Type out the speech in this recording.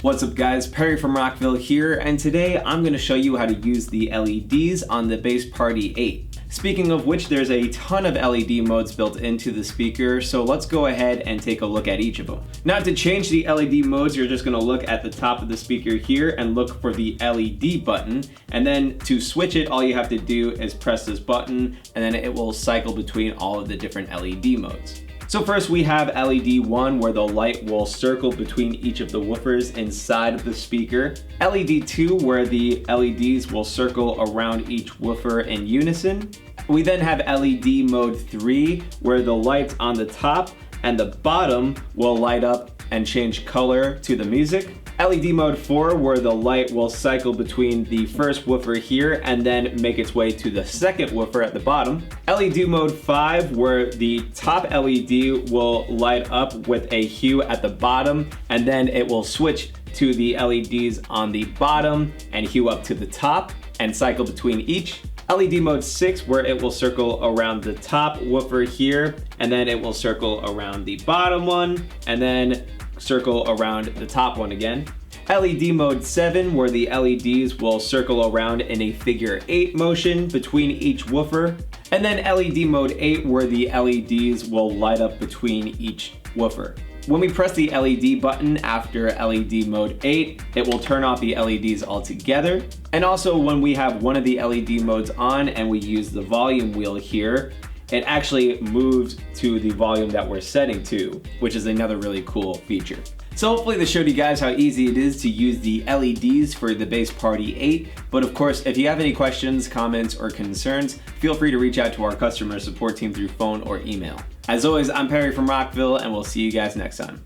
What's up guys, Perry from Rockville here, and today I'm going to show you how to use the LEDs on the Bass Party 8. Speaking of which, there's a ton of LED modes built into the speaker, so let's go ahead and take a look at each of them. Now to change the LED modes, you're just going to look at the top of the speaker here and look for the LED button, and then to switch it, all you have to do is press this button, and then it will cycle between all of the different LED modes. So first we have LED 1, where the light will circle between each of the woofers inside of the speaker. LED 2, where the LEDs will circle around each woofer in unison. We then have LED mode 3, where the lights on the top and the bottom will light up and change color to the music. LED mode 4, where the light will cycle between the first woofer here and then make its way to the second woofer at the bottom. LED mode 5, where the top LED will light up with a hue at the bottom, and then it will switch to the LEDs on the bottom and hue up to the top and cycle between each. LED mode 6, where it will circle around the top woofer here, and then it will circle around the bottom one, and then circle around the top one again. LED mode 7, where the LEDs will circle around in a figure 8 motion between each woofer. And then LED mode 8, where the LEDs will light up between each woofer. When we press the LED button after LED mode 8, it will turn off the LEDs altogether. And also when we have one of the LED modes on and we use the volume wheel here, it actually moves to the volume that we're setting to, which is another really cool feature. So hopefully this showed you guys how easy it is to use the LEDs for the Bass Party 8. But of course, if you have any questions, comments, or concerns, feel free to reach out to our customer support team through phone or email. As always, I'm Perry from Rockville, and we'll see you guys next time.